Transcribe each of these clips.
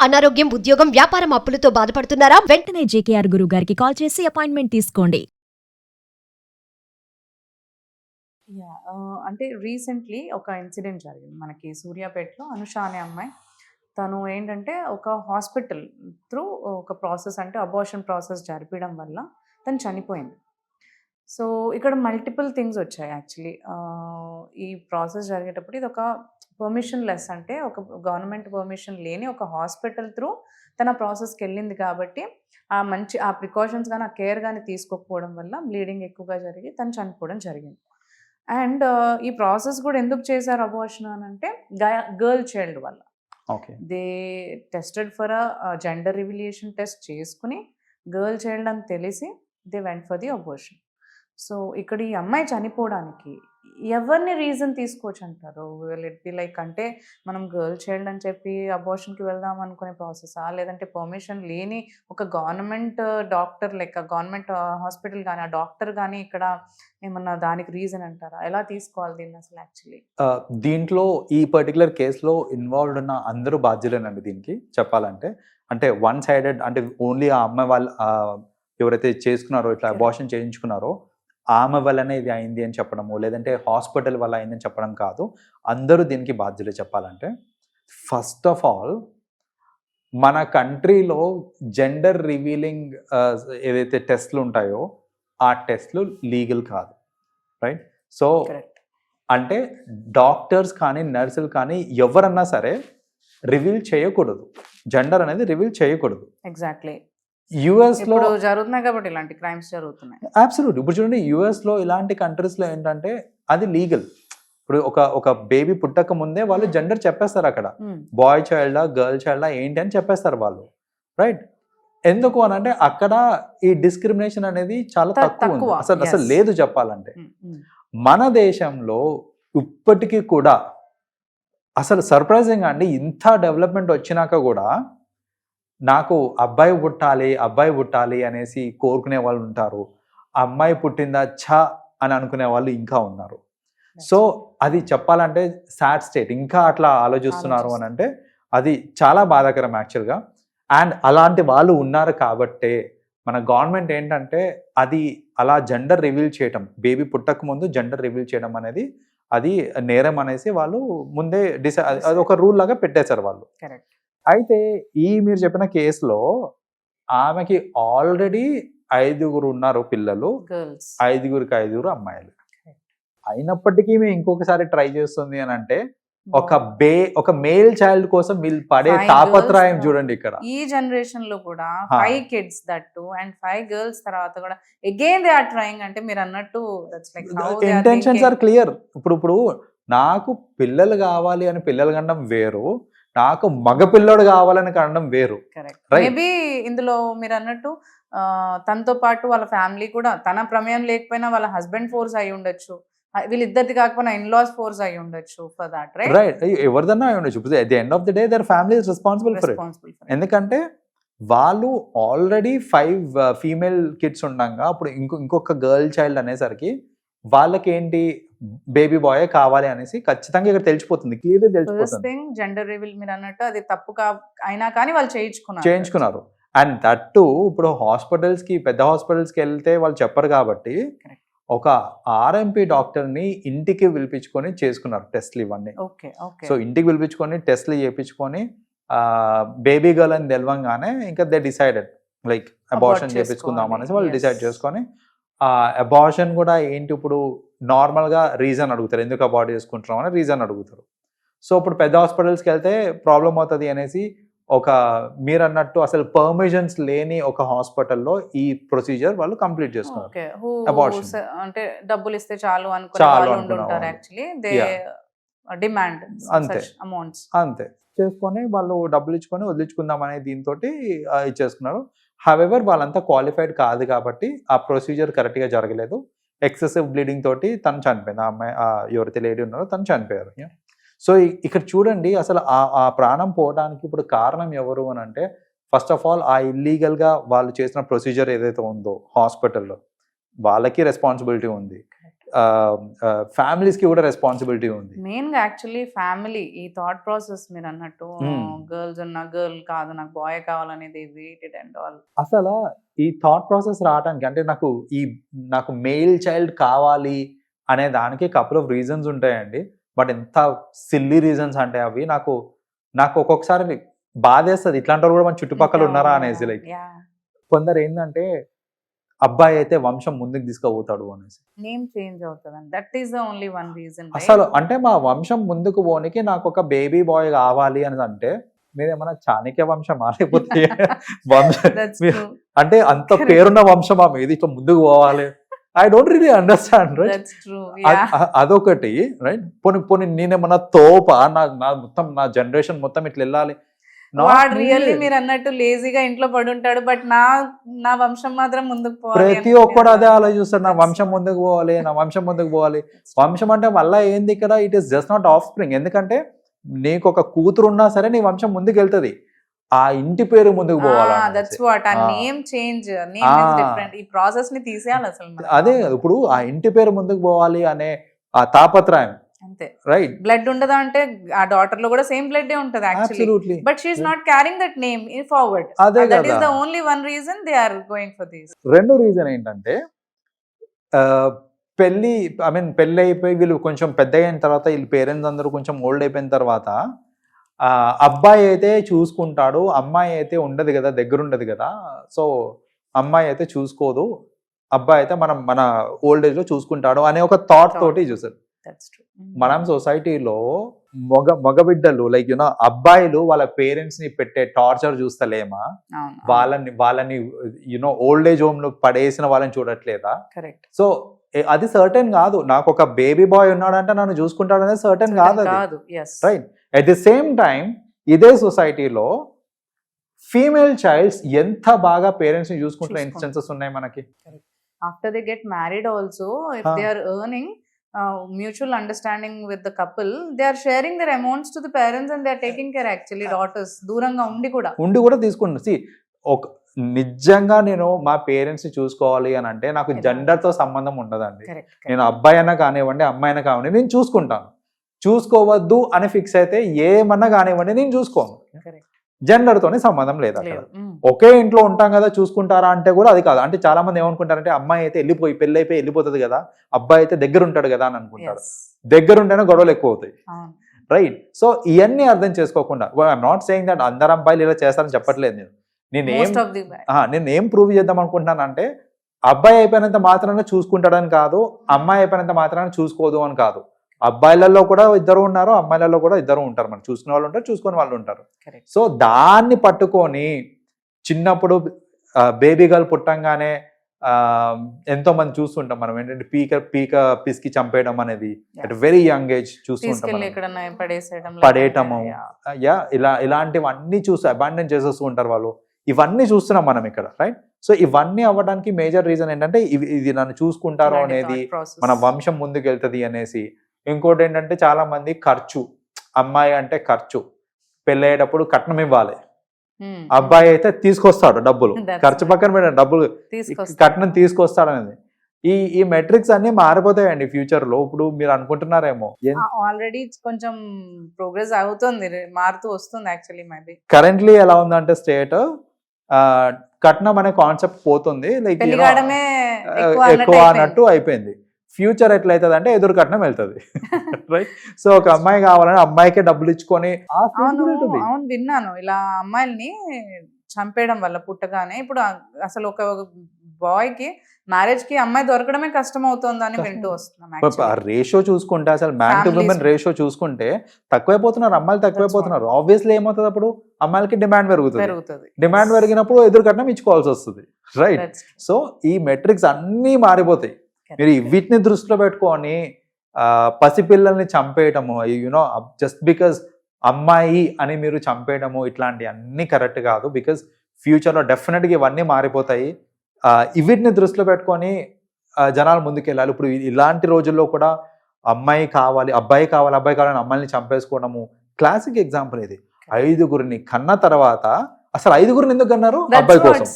అనారోగ్యం, ఉద్యోగం, వ్యాపారం అప్పులతో బాధపడుతున్నారా? వెంటనే జేకేఆర్ గురువు గారికి కాల్ చేసి అపాయింట్మెంట్ తీసుకోండి. అంటే రీసెంట్లీ ఒక ఇన్సిడెంట్ జరిగింది మనకి సూర్యాపేటలో. అనుష అనే అమ్మాయి, తను ఏంటంటే ఒక హాస్పిటల్ త్రూ ఒక ప్రాసెస్, అంటే అబార్షన్ ప్రాసెస్ జరిపించడం వల్ల తను చనిపోయింది. సో ఇక్కడ మల్టిపుల్ థింగ్స్ వచ్చాయి యాక్చువల్లీ. ఈ ప్రాసెస్ జరిగేటప్పుడు ఇది ఒక పర్మిషన్ లెస్, అంటే ఒక గవర్నమెంట్ పర్మిషన్ లేని ఒక హాస్పిటల్ త్రూ తన ప్రాసెస్కి వెళ్ళింది కాబట్టి ఆ ప్రికాషన్స్ కానీ ఆ కేర్ కానీ తీసుకోకపోవడం వల్ల బ్లీడింగ్ ఎక్కువగా జరిగి తను చనిపోవడం జరిగింది. అండ్ ఈ ప్రాసెస్ కూడా ఎందుకు చేశారు అబార్షన్ అని అంటే గర్ల్ చైల్డ్ వల్ల. Okay, they tested for gender revelation test చేసుకుని గర్ల్ చైల్డ్ అని తెలిసి they went for the abortion. So ఇక్కడ ఈ అమ్మాయి చనిపోవడానికి ఎవరిని రీజన్ తీసుకోవచ్చు అంటారు? ఇట్ బి లైక్, అంటే మనం గర్ల్ చైల్డ్ అని చెప్పి అబార్షన్కి వెళ్దాం అనుకునే ప్రాసెసా, లేదంటే పర్మిషన్ లేని ఒక government doctor like government hospital కానీ ఆ డాక్టర్ కానీ ఇక్కడ ఏమన్నా దానికి రీజన్ అంటారా? ఎలా తీసుకోవాలి దీన్ని అసలు యాక్చువల్లీ? దీంట్లో ఈ పర్టికులర్ కేసులో ఇన్వాల్వ్డ్ ఉన్న అందరూ బాధ్యులేనండి దీనికి చెప్పాలంటే. అంటే వన్ సైడెడ్, అంటే ఓన్లీ ఆ అమ్మాయి వాళ్ళు ఎవరైతే చేసుకున్నారో, ఇట్లా అబార్షన్ చేయించుకున్నారో ఆమె వల్లనే ఇది అయింది అని చెప్పడము, లేదంటే హాస్పిటల్ వల్ల అయిందని చెప్పడం కాదు. అందరూ దీనికి బాధ్యులే చెప్పాలంటే. ఫస్ట్ ఆఫ్ ఆల్, మన కంట్రీలో జెండర్ రివీలింగ్ ఏదైతే టెస్ట్లు ఉంటాయో ఆ టెస్ట్లు లీగల్ కాదు, రైట్? సో అంటే డాక్టర్స్ కానీ నర్సులు కానీ ఎవరన్నా సరే రివీల్ చేయకూడదు, జెండర్ అనేది రివీల్ చేయకూడదు. ఎగ్జాక్ట్లీ. యుఎస్ లో జరుగుతున్నాయి కాబట్టి ఇలాంటి క్రైమ్స్ జరుగుతున్నాయి. అబ్సల్యూట్. ఇప్పుడు చూడండి, యుఎస్ లో ఇలాంటి కంట్రీస్ లో ఏంటంటే అది లీగల్. ఇప్పుడు ఒక బేబీ పుట్టక ముందే వాళ్ళు జెండర్ చెప్పేస్తారు అక్కడ, బాయ్ చైల్డా గర్ల్ చైల్డా ఏంటి అని చెప్పేస్తారు వాళ్ళు, రైట్? ఎందుకు అని అంటే అక్కడ ఈ డిస్క్రిమినేషన్ అనేది చాలా తక్కువ, అసలు లేదు చెప్పాలంటే. మన దేశంలో ఇప్పటికీ కూడా అసలు సర్ప్రైజింగ్ అండి, ఇంత డెవలప్మెంట్ వచ్చినాక కూడా నాకు అబ్బాయి పుట్టాలి అనేసి కోరుకునే వాళ్ళు ఉంటారు. అమ్మాయి పుట్టిందా ఛా అని అనుకునే వాళ్ళు ఇంకా ఉన్నారు. సో అది చెప్పాలంటే సాడ్ స్టేట్. ఇంకా అట్లా ఆలోచిస్తున్నారు అని అంటే అది చాలా బాధాకరం యాక్చువల్గా. అండ్ అలాంటి వాళ్ళు ఉన్నారు కాబట్టే మన గవర్నమెంట్ ఏంటంటే అది అలా జెండర్ రివీల్ చేయటం, బేబీ పుట్టక ముందు జెండర్ రివీల్ చేయడం అనేది అది నేరం అనేసి వాళ్ళు ముందే అది ఒక రూల్ లాగా పెట్టేశారు వాళ్ళు. అయితే ఈ మీరు చెప్పిన కేసులో ఆమెకి ఆల్రెడీ 5 ఉన్నారు పిల్లలు, 5కి 5 అమ్మాయిలు. అయినప్పటికీ మేము ఇంకొకసారి ట్రై చేస్తుంది అని అంటే ఒక మేల్ చైల్డ్ కోసం వీళ్ళు పడే తాపత్రయం చూడండి. ఇక్కడ ఈ జనరేషన్ లో కూడా 5 kids దట్టు అండ్ 5 girls తర్వాత కూడా అగైన్ దే ఆర్ ట్రైయింగ్. అంటే మీరు అన్నట్టు ఇంటెన్షన్స్ ఆర్ క్లియర్. ఇప్పుడు నాకు పిల్లలు కావాలి అని పిల్లలు కనడం వేరు, నాకు మగ పిల్లడు కావాలని కనడం వేరు. మేబీ ఇందులో మీరు అన్నట్టు తనతో పాటు వాళ్ళ ఫ్యామిలీ కూడా, తన ప్రమేయం లేకపోయినా వాళ్ళ హస్బెండ్ ఫోర్స్ అయి ఉండొచ్చు, వీళ్ళిద్దరిది కాకపోయినా ఇన్లాస్ ఫోర్స్ అయి ఉండొచ్చు ఫర్ దాట్, రైట్? ఎవరిదన్నా అయి ఉండొచ్చు. At the end of the day their family is responsible for it. ఎందుకంటే వాళ్ళు ఆల్రెడీ 5 ఫీమేల్ కిడ్స్ ఉండగా అప్పుడు ఇంకొక గర్ల్ చైల్డ్ అనేసరికి వాళ్ళకి ఏంటి, బేబీ బాయ్ కావాలి అనేసి ఖచ్చితంగా ఇక్కడ తెలిసిపోతుంది, క్లియర్గా తెలిసిపోతుంది. జెండర్ రివీల్ మీరు అన్నట్టు అది తప్పు అయినా కానీ వాళ్ళు చేయించుకున్నారు. అండ్ దట్టు ఇప్పుడు పెద్ద హాస్పిటల్స్కి వెళ్తే వాళ్ళు చెప్పరు కాబట్టి ఒక ఆర్ఎంపీ డాక్టర్ని ఇంటికి పిలిపించుకొని చేసుకున్నారు టెస్ట్లు ఇవన్నీ. సో ఇంటికి పిలిపించుకొని టెస్ట్లు చేయించుకొని బేబీ గర్ల్ అని తెలవంగానే ఇంకా దే డిసైడెడ్ లైక్ అబార్షన్ చేయించుకుందాం అనేసి వాళ్ళు డిసైడ్ చేసుకొని అబార్షన్ కూడా ఏంటి, ఇప్పుడు నార్మల్గా రీజన్ అడుగుతారు, ఎందుకు అబార్ట్ చేసుకుంటున్నాం అని రీజన్ అడుగుతారు. సో ఇప్పుడు పెద్ద హాస్పిటల్స్కి వెళ్తే ప్రాబ్లం అవుతుంది అనేసి మీరు అన్నట్టు అసలు పర్మిషన్స్ లేని ఒక హాస్పిటల్లో ఈ ప్రొసీజర్ వాళ్ళు కంప్లీట్ చేసుకున్నారు. అంటే డబ్బులు ఇస్తే చాలు అనుకుంటారు యాక్చువల్లీ, దే డిమాండ్ అంతే చేసుకొని వాళ్ళు డబ్బులు ఇచ్చుకొని వదిలించుకుందాం అనే దీంతో ఇచ్చేసుకున్నారు. హవెవర్ వాళ్ళంతా క్వాలిఫైడ్ కాదు కాబట్టి ఆ ప్రొసీజర్ కరెక్ట్గా జరగలేదు. ఎక్సెసివ్ బ్లీడింగ్ తోటి తను చనిపోయింది, ఆ అమ్మాయి ఎవరైతే లేడీ ఉన్నారో తను చనిపోయారు. సో ఇక్కడ చూడండి, అసలు ఆ ప్రాణం పోవడానికి ఇప్పుడు కారణం ఎవరు అని అంటే ఫస్ట్ ఆఫ్ ఆల్ ఆ ఇల్లీగల్గా వాళ్ళు చేసిన ప్రొసీజర్ ఏదైతే ఉందో హాస్పిటల్లో వాళ్ళకి రెస్పాన్సిబిలిటీ ఉంది. ఫ్యామిలీస్ కి కూడా రెస్పాన్సిబిలిటీ ఉంది. మెయిన్ గా యాక్చువల్లీ ఫ్యామిలీ ఈ థాట్ ప్రాసెస్ మీరు అన్నట్టు గర్ల్స్ ఉన్న గర్ల్ కాదు నాకు బాయ్ కావాలనేది వెయిటెడ్ అండ్ ఆల్. అసలు ఈ థాట్ ప్రాసెస్ రావడానికి అంటే నాకు మెయిల్ చైల్డ్ కావాలి అనే దానికి కపుల్ ఆఫ్ రీజన్స్ ఉంటాయండి. బట్ ఎంత సిల్లీ రీజన్స్ అంటే అవి నాకు ఒక్కొక్కసారి బాధేస్తుంది. ఇట్లాంటి వాళ్ళు కూడా మన చుట్టుపక్కల ఉన్నారా అనేసి. లైక్ కొందరు ఏంటంటే అబ్బాయి అయితే వంశం ముందుకు తీసుకుపోతాడు అనేసి నేమ్ చేంజ్ అవుతుంది. That is the only one reason. అసలు అంటే మా వంశం ముందుకు పోనీకి నాకు ఒక బేబీ బాయ్ కావాలి అని అంటే మీరేమన్నా చాణక్య వంశం లేకపోతే అంటే అంత పేరున్న వంశమా మీది ఇట్లా ముందుకు పోవాలి? I don't really understand right. అదొకటి రైట్. పోనీ నేనేమన్నా తోప నా జనరేషన్ మొత్తం ఇట్లా వెళ్ళాలి? వాడు రియల్లీ మీరు అన్నట్టు లేజీగా ఇంట్లో పడి ఉంటాడు. బట్ నా వంశం మాత్రం ముందుకు పోవాలి. ప్రతి ఒక్కడు అదే ఆలోచిస్తాడు, నా వంశం ముందుకు పోవాలి, నా వంశం ముందుకు పోవాలి. వంశం అంటే మళ్ళీ ఏంది ఇక్కడ? It is just not of spring. ఎందుకంటే నీకు ఒక కూతురు ఉన్నా సరే నీ వంశం ముందుకు వెళ్తుంది, ఆ ఇంటి పేరు ముందుకు పోవాలి. That's what. ఆ name change, name is different. ఈ ప్రాసెస్ ని తీసేయాలి అసలు. అదే ఇప్పుడు ఆ ఇంటి పేరు ముందుకు పోవాలి అనే ఆ తాపత్రయం అంతే. రైట్. బ్లడ్ ఉండదా అంటే ఆ డాటర్ లో కూడా సేమ్ బ్లడ్ ఉంటది actually. But she is not carrying that name in forward. That is the only one reason they are going for this. రెండో రీజన్ ఏంటంటే పెళ్లి అయిపోయి వీళ్ళు కొంచెం పెద్ద అయిన తర్వాత వీళ్ళ పేరెంట్స్ అందరూ కొంచెం ఓల్డ్ అయిపోయిన తర్వాత అబ్బాయి అయితే చూసుకుంటాడు, అమ్మాయి అయితే ఉండదు కదా, దగ్గర ఉండదు కదా. సో అమ్మాయి అయితే చూసుకోదు, అబ్బాయి అయితే మన ఓల్డ్ ఏజ్ లో చూసుకుంటాడు అనే ఒక థాట్ తోటి చూసారు. మనం సొసైటీలో మగబిడ్డలు లైక్ యూనో అబ్బాయిలు వాళ్ళ పేరెంట్స్ ని పెట్టే టార్చర్ చూస్తలేమా? వాళ్ళని యూనో ఓల్డ్ ఏజ్ హోమ్ లో పడేసిన వాళ్ళని చూడట్లేదా? కరెక్ట్. సో అది సర్టెన్ కాదు. నాకు ఒక బేబీ బాయ్ ఉన్నాడంటే నన్ను చూసుకుంటాడు అనేది సర్టెన్ కాదు. Right. At the same time ఇదే సొసైటీలో ఫీమేల్ చైల్డ్స్ ఎంత బాగా పేరెంట్స్ ని చూసుకుంటున్న ఇన్స్టెన్సెస్ ఉన్నాయి మనకి. After they get married also if they are earning mutual understanding with the couple, they are sharing their amounts to the parents and they are taking care actually daughters దూరంగా ఉండి కూడా తీసుకుంటుంది. నిజంగా నేను మా పేరెంట్స్ ని చూసుకోవాలి అని అంటే నాకు జెండర్ తో సంబంధం ఉండదండి. నేను అబ్బాయి అయినా కానివ్వండి, అమ్మాయి అయినా కానివ్వండి, నేను చూసుకుంటాను. చూసుకోవద్దు అని ఫిక్స్ అయితే ఏమన్నా కానివ్వండి నేను చూసుకోను. జెండర్ తోనే సంబంధం లేదు అక్కడ. ఒకే ఇంట్లో ఉంటాం కదా చూసుకుంటారా అంటే కూడా అది కాదు. అంటే చాలా మంది ఏమనుకుంటారంటే అమ్మాయి అయితే పెళ్లి అయిపోయి వెళ్ళిపోతుంది కదా, అబ్బాయి అయితే దగ్గర ఉంటాడు కదా అని అనుకుంటారు. దగ్గర ఉంటేనే గొడవలు ఎక్కువ అవుతాయి. రైట్. సో ఇవన్నీ అర్థం చేసుకోకుండా ఐఎమ్ నాట్ సేయింగ్ దట్ అందరు అబ్బాయిలు ఇలా చేస్తారని చెప్పట్లేదు. నేను ఏం ప్రూవ్ చేద్దాం అనుకుంటున్నాను అంటే అబ్బాయి అయిపోయినంత మాత్రాన చూసుకుంటాడని కాదు, అమ్మాయి అయిపోయినంత మాత్రాన చూసుకోదు అని కాదు. అబ్బాయిలలో కూడా ఇద్దరు ఉన్నారు, అమ్మాయిలలో కూడా ఇద్దరు ఉంటారు. మనం చూసుకునే వాళ్ళు ఉంటారు, చూసుకునే వాళ్ళు ఉంటారు. సో దాన్ని పట్టుకొని చిన్నప్పుడు బేబీ గర్ల్ పుట్టంగానే ఎంతో మంది చూస్తుంటాం మనం ఏంటంటే పిసికి చంపేయడం అనేది అట్ వెరీ యంగ్ ఏజ్ చూస్తుంటాం, పడేయటము, ఇలాంటివన్నీ చూసి అబాండన్ చేసేస్తూ ఉంటారు వాళ్ళు. ఇవన్నీ చూస్తున్నాం మనం ఇక్కడ. రైట్. సో ఇవన్నీ అవ్వడానికి మేజర్ రీజన్ ఏంటంటే ఇది నన్ను చూసుకుంటారు అనేది, మన వంశం ముందుకు వెళ్తుంది అనేసి. ఇంకోటి ఏంటంటే చాలా మంది ఖర్చు, అమ్మాయి అంటే ఖర్చు, పెళ్ళయ్యేటప్పుడు కట్నం ఇవ్వాలి, అబ్బాయి అయితే తీసుకొస్తాడు డబ్బులు, ఖర్చు పక్కన పెట్టిన డబ్బులు కట్నం తీసుకొస్తాడు అనేది. ఈ మెట్రిక్స్ అన్ని మారిపోతాయండి ఫ్యూచర్ లో. ఇప్పుడు మీరు అనుకుంటున్నారేమో ఆల్రెడీ కొంచెం ప్రోగ్రెస్ అవుతుంది, మారుతూ వస్తుంది యాక్చువల్లీ. మేబీ కరెంట్లీ ఎలా ఉందంటే స్టేట్ కట్నం అనే కాన్సెప్ట్ పోతుంది, లైక్ ఎక్కువ అన్నట్టు అయిపోయింది. ఫ్యూచర్ ఎట్లయితుంది అంటే ఎదురు కట్నం వెళ్తుంది. రైట్. సో ఒక అమ్మాయి కావాలని అమ్మాయికే డబ్బులు ఇచ్చుకొని. అవును విన్నాను ఇలా అమ్మాయిల్ని చంపేయడం వల్ల పుట్టగానే. ఇప్పుడు అసలు ఒక బాయ్ కి మ్యారేజ్ కి అమ్మాయి దొరకడమే కష్టం అవుతుంది అని వింటూ వస్తున్నాం. రేషియో చూసుకుంటే అసలు మ్యాన్ టు విమెన్ రేషియో చూసుకుంటే తక్కువైపోతున్నారు, అమ్మాయిలు తక్కువైపోతున్నారు. ఆబ్వియస్లీ ఏమవుతుంది అప్పుడు అమ్మాయిలకి డిమాండ్ పెరుగుతుంది. డిమాండ్ పెరిగినప్పుడు ఎదురు కట్నం ఇచ్చుకోవాల్సి వస్తుంది. రైట్. సో ఈ మెట్రిక్స్ అన్నీ మారిపోతాయి. మీరు వీటిని దృష్టిలో పెట్టుకొని పసిపిల్లల్ని చంపేయటము, యూనో జస్ట్ బికాజ్ అమ్మాయి అని మీరు చంపేయడము, ఇట్లాంటి అన్ని కరెక్ట్ కాదు. బికాజ్ ఫ్యూచర్లో డెఫినెట్గా ఇవన్నీ మారిపోతాయి. వీటిని దృష్టిలో పెట్టుకొని జనాలు ముందుకెళ్ళాలి. ఇప్పుడు ఇలాంటి రోజుల్లో కూడా అబ్బాయి కావాలి అబ్బాయిని అమ్మాయిని చంపేసుకోవడము క్లాసిక్ ఎగ్జాంపుల్ ఇది. 5గురిని కన్న తర్వాత అసలు 5గురిని ఎందుకు అన్నారు అబ్బాయి కోసం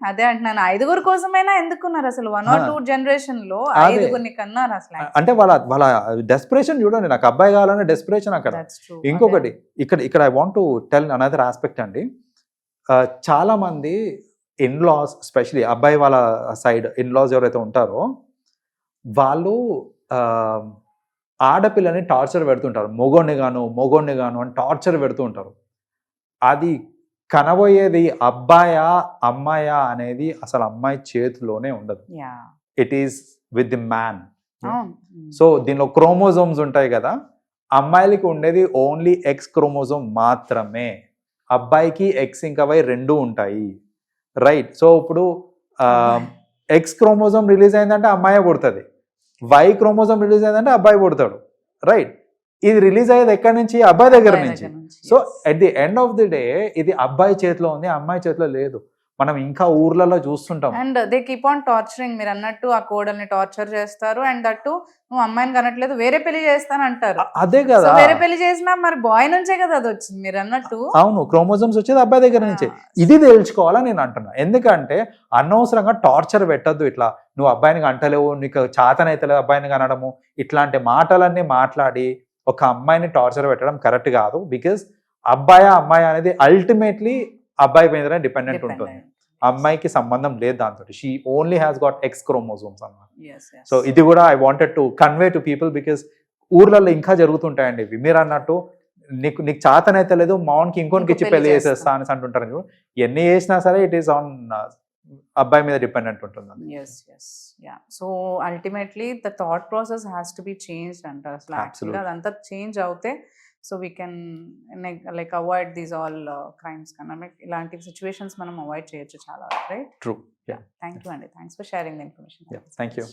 అదే అంటున్నాను, 5గురు కోసమైనా ఎందుకున్నారు అసలు? 1 or 2 జనరేషన్ లో అదే. 5గురిని కన్నారు అసలు. అంటే వాళ్ళ డెస్పిరేషన్ చూడండి, నాకు అబ్బాయి కావాలనే డెస్పిరేషన్ అక్కడ. That's true. ఇంకొకటి ఇక్కడ I want to tell another aspect అండి. చాలా మంది ఇన్లాస్, ఎస్పెషలీ అబ్బాయి వాళ్ళ సైడ్ ఇన్లాస్ ఎవరైతే ఉంటారో వాళ్ళు ఆడపిల్లని టార్చర్ పెడుతుంటారు, మొగోడిని గాను అని టార్చర్ పెడుతూ ఉంటారు. అది కనబోయేది అబ్బాయా అమ్మాయా అనేది అసలు అమ్మాయి చేతిలోనే ఉండదు. Yeah. It is with the man. అవును. సో దీనిలో క్రోమోజోమ్స్ ఉంటాయి కదా, అమ్మాయిలకి ఉండేది ఓన్లీ ఎక్స్ క్రోమోజోమ్ మాత్రమే, అబ్బాయికి ఎక్స్ ఇంకా వై 2 ఉంటాయి. రైట్. సో ఇప్పుడు ఎక్స్ క్రోమోజోమ్ రిలీజ్ అయిందంటే అమ్మాయి పుడుతుంది, వై క్రోమోజోమ్ రిలీజ్ అయిందంటే అబ్బాయి పుడతాడు. రైట్. ఇది రిలీజ్ అయ్యేది ఎక్కడి నుంచి? అబ్బాయి దగ్గర నుంచి. So at the end of the day ఇది అబ్బాయి చేతిలో ఉంది, అమ్మాయి చేతిలో లేదు. మనం ఇంకా ఊర్లలో చూస్తుంటాం. And they keep on torturing. మీరు అన్నట్టు ఆ కోడల్ని టార్చర్ చేస్తారు. అండ్ దట్టు నువ్వు అమ్మాయిని కనట్లేదు, వేరే పెళ్లి చేస్తాను అంటారు. అదే కదా, వేరే పెళ్లి చేసినా మరి బాయ్ నుంచే కదా అది వచ్చింది, మీరు అన్నట్టు. అవును, క్రోమోజోమ్స్ వచ్చేది అబ్బాయి దగ్గర నుంచే. ఇది తెలుసుకోవాలా నేను అంటున్నా. ఎందుకంటే అనవసరంగా టార్చర్ పెట్టద్దు. ఇట్లా నువ్వు అబ్బాయిని అంటలేవు, నీకు చాతనైతలేవు అబ్బాయిని కనడము, ఇట్లాంటి మాటలన్నీ మాట్లాడి ఒక అమ్మాయిని టార్చర్ పెట్టడం కరెక్ట్ కాదు. బికాస్ అబ్బాయా అమ్మాయి అనేది అల్టిమేట్లీ అబ్బాయి మీదనే డిపెండెంట్ ఉంటుంది, అమ్మాయికి సంబంధం లేదు దాంతో. She only has got X chromosomes అన్నమాట. సో ఇది కూడా I wanted to convey to people, because ఊర్లలో ఇంకా జరుగుతుంటాయండి ఇవి. మీరు అన్నట్టు నీకు చాతనైతే లేదు, మామూలుకి ఇంకోనికి ఇచ్చి పెళ్లి చేసేస్తా అని అంటుంటారు. ఎన్ని చేసినా సరే ఇట్ ఈస్ ఆన్ అబ్బాయి మీద డిపెండెంట్ ఉంటుంది. Yes. Yeah. So ultimately the thought process has to be changed అంటారు అసలు. యాక్చువల్గా అదంతా చేంజ్ అవుతే so we can like avoid these all crimes కన్నా ఇలాంటి సిచ్యువేషన్స్ మనం అవాయిడ్ చేయొచ్చు చాలా. రైట్. ట్రూ. థ్యాంక్ యూ అండి, thanks for sharing the information. Thank you.